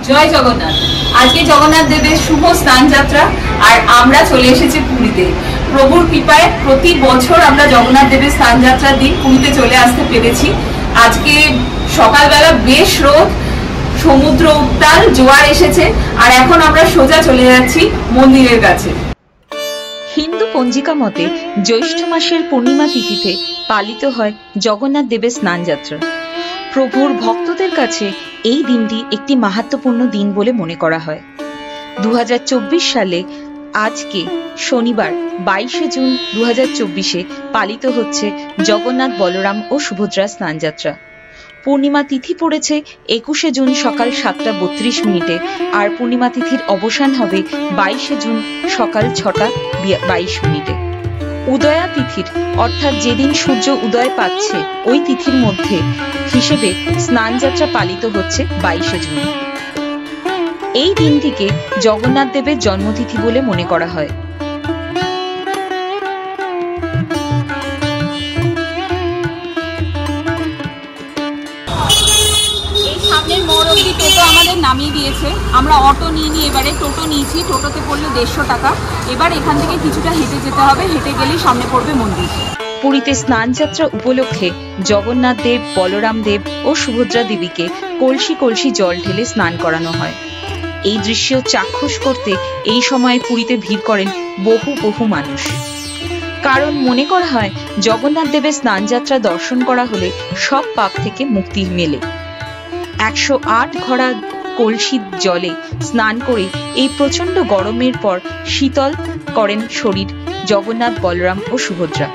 জয় জগন্নাথ। আজকে জগন্নাথ দেবের শুভ স্নান যাত্রা আর আমরা চলে এসেছি পুরীতে। প্রভুর কৃপায় প্রতি বছর আমরা জগন্নাথ দেবের স্নান যাত্রার দিন পুরীতে চলে আসতে পেরেছি। আজকে সকালবেলা বেশ রোদ, সমুদ্র উত্তাল, জোয়ার এসেছে আর এখন আমরা সোজা চলে যাচ্ছি মন্দিরের কাছে। হিন্দু পঞ্জিকা মতে জ্যৈষ্ঠ মাসের পূর্ণিমা তিথিতে পালিত হয় জগন্নাথ দেবের স্নান যাত্রা। প্রভুর ভক্তদের কাছে এই দিনটি একটি মাহাত্ম্যপূর্ণ দিন বলে মনে করা হয়। 2024 সালে আজকে শনিবার 22শে জুন 2024 পালিত হচ্ছে জগন্নাথ, বলরাম ও সুভদ্রা স্নান যাত্রা। পূর্ণিমা তিথি পড়েছে 21শে জুন সকাল 7টা 32 মিনিটে আর পূর্ণিমা তিথির অবসান হবে 22শে জুন সকাল 6টা 22 মিনিটে। উদয়া তিথির অর্থাৎ যেদিন সূর্য উদয় পাচ্ছে ওই তিথির মধ্যে হিসেবে স্নান যাত্রা পালিত হচ্ছে 22শে জুন। এই দিনটিকে জগন্নাথ দেবের জন্মতিথি বলে মনে করা হয়। সামনের মোড় অবধি টোটো আমাদের নামিয়ে দিয়েছে। আমরা অটো নিয়ে এবারে টোটো নিয়েছি। টোটোতে পড়লো 150 টাকা। এবার এখান থেকে কিছুটা হেঁটে যেতে হবে, হেঁটে গেলেই সামনে পড়বে মন্দির। পুরীতে স্নান যাত্রা উপলক্ষে জগন্নাথ দেব, বলরাম দেব ও সুভদ্রা দেবীকে কলসি কলসি জল ঢেলে স্নান করানো হয়। এই দৃশ্য চাক্ষুষ করতে এই সময়ে পুরীতে ভিড় করেন বহু বহু মানুষ। কারণ মনে করা হয় জগন্নাথ দেবের স্নান যাত্রা দর্শন করা হলে সব পাপ থেকে মুক্তি মেলে। 108 ঘড়া কলসি জলে স্নান করে এই প্রচন্ড গরমের পর শীতল করেন শরীর জগন্নাথ, বলরাম ও সুভদ্রা।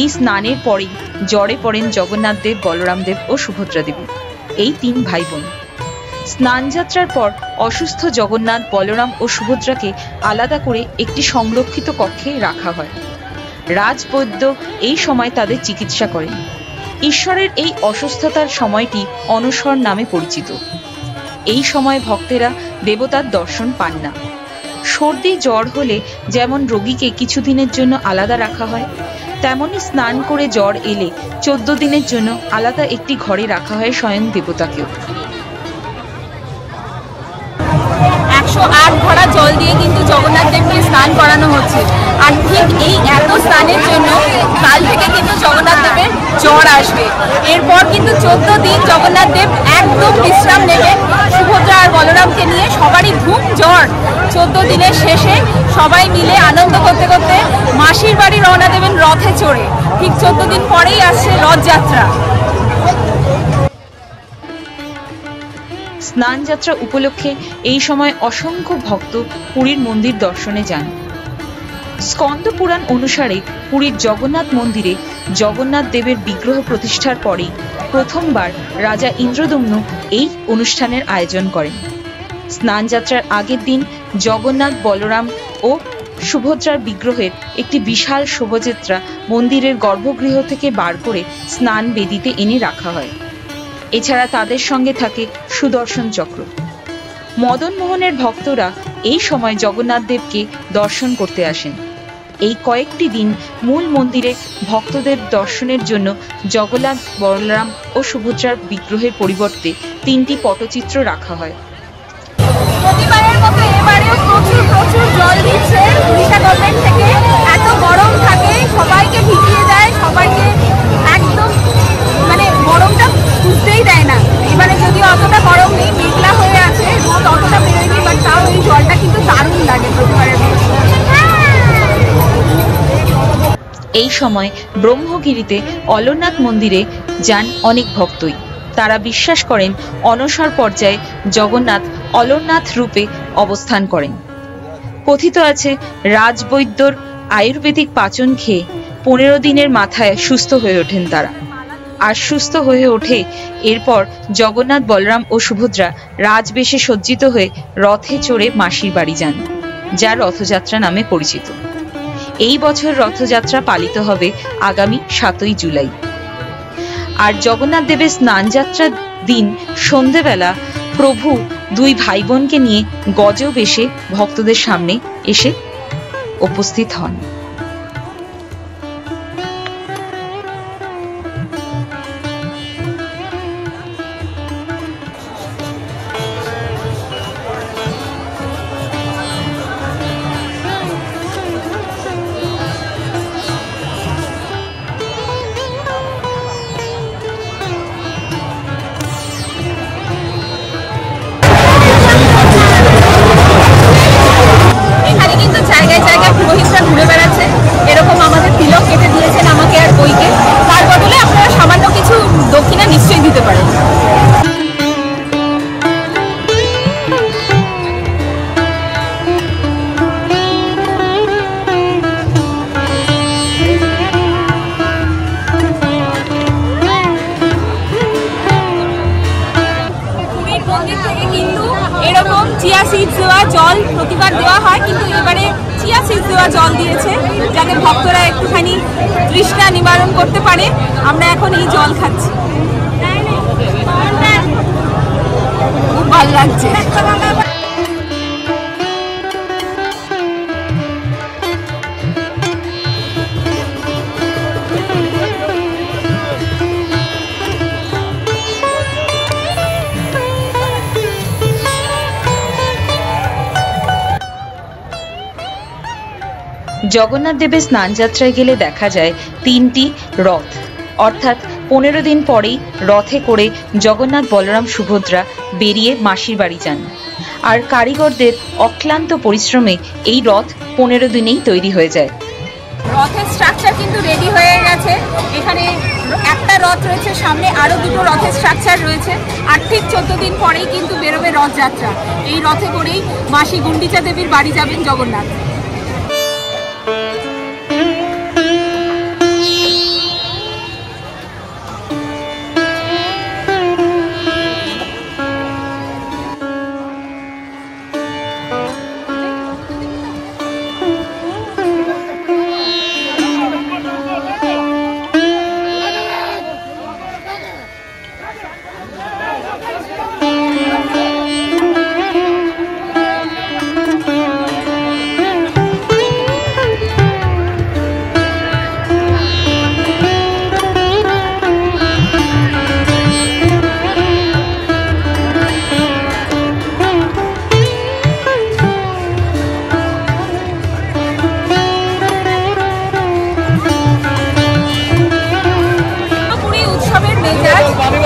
এই স্নানের পরেই জ্বরে পড়েন জগন্নাথ দেব, বলরাম দেব ও সুভদ্রা দেবী, এই 3 ভাই বোন। স্নান যাত্রার পর অসুস্থ জগন্নাথ, বলরাম ও সুভদ্রাকে আলাদা করে একটি সংরক্ষিত কক্ষে রাখা হয়। রাজবৈদ্য এই সময় তাদের চিকিৎসা করেন। ঈশ্বরের এই অসুস্থতার সময়টি অনশর নামে পরিচিত। এই সময় ভক্তেরা দেবতার দর্শন পান না। সর্দি জ্বর হলে যেমন রোগীকে কিছুদিনের জন্য আলাদা রাখা হয়, তেমনি স্নান করে জ্বর এলে 14 দিনের জন্য আলাদা একটি ঘরে রাখা হয় স্বয়ং দেবতাকেও। 108 ঘড়া জল দিয়ে কিন্তু জগন্নাথ দেবকে স্নান করানো হচ্ছে। আর ঠিক এই এত স্নানের জন্য কাল থেকে কিন্তু জগন্নাথ দেবের জ্বর আসবে। এরপর কিন্তু 14 দিন জগন্নাথ দেব একদম বিশ্রাম নেবেন। সুভদ্রা আর বলরামকে নিয়ে সবারই ধুম জ্বর। 14 দিনের শেষে সবাই মিলে আনন্দ করতে করতে মাসির বাড়ি রওনা দেবেন রথে চড়ে। ঠিক 14 দিন পরেই আসছে রথযাত্রা। স্নান যাত্রা উপলক্ষে এই সময় অসংখ্য ভক্ত পুরীর মন্দির দর্শনে যান। স্কন্দ পুরাণ অনুসারে পুরীর জগন্নাথ মন্দিরে জগন্নাথ দেবের বিগ্রহ প্রতিষ্ঠার পরেই প্রথমবার রাজা ইন্দ্রদম্নু এই অনুষ্ঠানের আয়োজন করেন। স্নান যাত্রার আগের দিন জগন্নাথ, বলরাম ও সুভদ্রার বিগ্রহের একটি বিশাল শোভাযাত্রা মন্দিরের গর্ভগৃহ থেকে বার করে স্নান বেদিতে এনে রাখা হয়। এছাড়া তাদের সঙ্গে থাকে সুদর্শন চক্র। মদন মোহনের ভক্তরা এই সময় জগন্নাথ দেবকে দর্শন করতে আসেন। এই কয়েকটি দিন মূল মন্দিরে ভক্তদের দর্শনের জন্য জগন্নাথ, বলরাম ও সুভদ্রার বিগ্রহের পরিবর্তে 3টি পটচিত্র রাখা হয়। প্রতিবারের মতো এবারেও প্রচুর জল দিচ্ছে উড়িষ্যা গভর্নমেন্ট থেকে। এত গরম থাকে, সবাইকে ভিজিয়ে দেয়, সবাইকে একদম মানে গরমটা বুঝতেই দেয় না। এবারে যদিও অতটা গরম নেই, মেঘলা হয়ে আছে, রোদ অতটা বেরোয়নি, বাট তাও এই জলটা কিন্তু দারুণ লাগে প্রতিবারের মতো। এই সময় ব্রহ্মগিরিতে অলরনাথ মন্দিরে যান অনেক ভক্তই। তারা বিশ্বাস করেন অনশর পর্যায়ে জগন্নাথ অলরনাথ রূপে অবস্থান করেন। কথিত আছে রাজবৈদ্যর আয়ুর্বেদিক পাচন খেয়ে 15 দিনের মাথায় সুস্থ হয়ে ওঠেন তারা। আর সুস্থ হয়ে ওঠে এরপর জগন্নাথ, বলরাম ও সুভদ্রা রাজবেশে সজ্জিত হয়ে রথে চড়ে মাসির বাড়ি যান, যা রথযাত্রা নামে পরিচিত। এই বছর রথযাত্রা পালিত হবে আগামী 7ই জুলাই। আর জগন্নাথ দেবের স্নান যাত্রার দিন সন্ধেবেলা প্রভু 2 ভাই বোনকে নিয়ে গজ বেশে ভক্তদের সামনে এসে উপস্থিত হন। দেওয়া জল দিয়েছে, যাতে ভক্তরা একটুখানি তৃষ্ণা নিবারণ করতে পারে। আমরা এখন এই জল খাচ্ছি, খুব ভালো লাগছে। জগন্নাথ দেবের স্নানযাত্রায় গেলে দেখা যায় 3টি রথ, অর্থাৎ 15 দিন পরেই রথে করে জগন্নাথ, বলরাম, সুভদ্রা বেরিয়ে মাসির বাড়ি যান। আর কারিগরদের অক্লান্ত পরিশ্রমে এই রথ 15 দিনেই তৈরি হয়ে যায়। রথের স্ট্রাকচার কিন্তু রেডি হয়ে গেছে। এখানে একটা রথ রয়েছে, সামনে আরো দুটো রথের স্ট্রাকচার রয়েছে। আর ঠিক 14 দিন পরেই কিন্তু বেরোবে রথযাত্রা। এই রথে করেই মাসি গুন্ডিচা দেবীর বাড়ি যাবেন জগন্নাথ।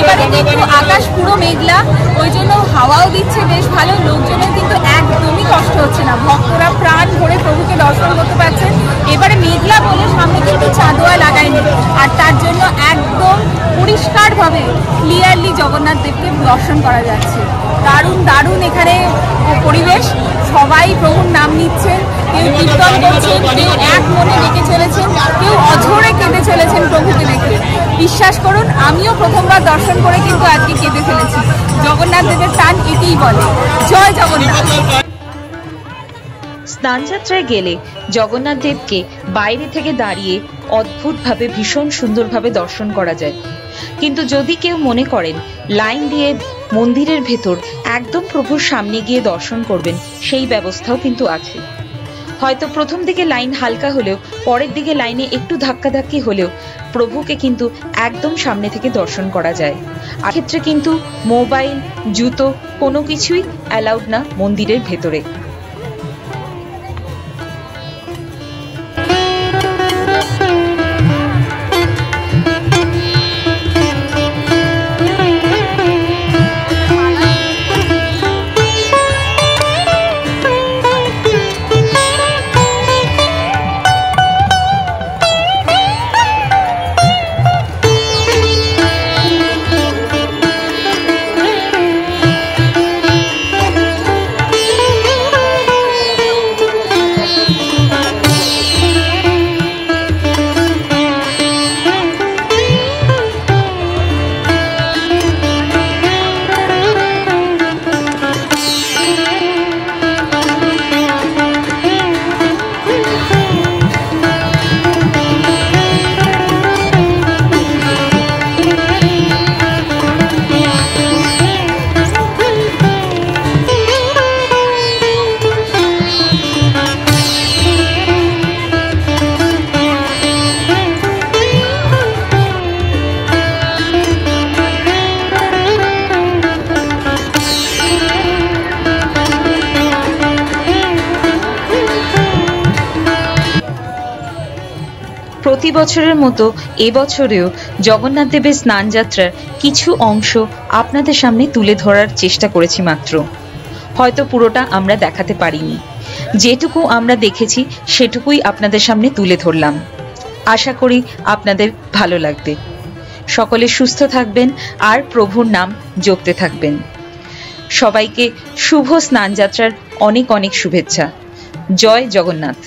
এবারে কিন্তু আকাশ পুরো মেঘলা, ওই জন্য হাওয়াও দিচ্ছে বেশ ভালো। লোকজনের কিন্তু একদমই কষ্ট হচ্ছে না, ভক্তরা প্রাণ ভরে প্রভুকে দর্শন করতে পারছেন। এবারে মেঘলা বলে সামনে কিন্তু চাঁদোয়া লাগায়নি, আর তার জন্য একদম পরিষ্কারভাবে ক্লিয়ারলি জগন্নাথ দেবকে দর্শন করা যাচ্ছে। দারুণ দারুণ এখানে পরিবেশ, সবাই প্রভুর নাম নিচ্ছেন, কেউ কীর্তন করছেন, কেউ এক মনে ডেকে চলেছেন, কেউ অঝরে কেঁদে চলেছেন প্রভুকে দেখে। বিশ্বাস করুন, আমিও প্রথমবার দর্শন করে কিন্তু আজকে কেঁদে ফেলেছি। জগন্নাথ দেবের টান এটাই বলে। জয় জগন্নাথ। স্নানযাত্রায় গেলে জগন্নাথ দেবকে বাইরে থেকে দাঁড়িয়ে অদ্ভুতভাবে ভীষণ সুন্দরভাবে দর্শন করা যায়। কিন্তু যদি কেউ মনে করেন লাইন দিয়ে মন্দিরের ভেতর একদম প্রভুর সামনে গিয়ে দর্শন করবেন, সেই ব্যবস্থাও কিন্তু আছে। হয়তো প্রথম দিকে লাইন হালকা হলেও পরের দিকে লাইনে একটু ধাক্কাধাক্কি হলেও প্রভুকে কিন্তু একদম সামনে থেকে দর্শন করা যায়। আর ক্ষেত্রে কিন্তু মোবাইল, জুতো কোনো কিছুই অ্যালাউড না মন্দিরের ভেতরে। প্রতি বছরের মতো এবছরেও জগন্নাথ দেবের স্নানযাত্রার কিছু অংশ আপনাদের সামনে তুলে ধরার চেষ্টা করেছি মাত্র। হয়তো পুরোটা আমরা দেখাতে পারিনি, যেটুকু আমরা দেখেছি সেটুকুই আপনাদের সামনে তুলে ধরলাম। আশা করি আপনাদের ভালো লাগবে। সকলে সুস্থ থাকবেন আর প্রভুর নাম জপতে থাকবেন। সবাইকে শুভ স্নানযাত্রার অনেক অনেক শুভেচ্ছা। জয় জগন্নাথ।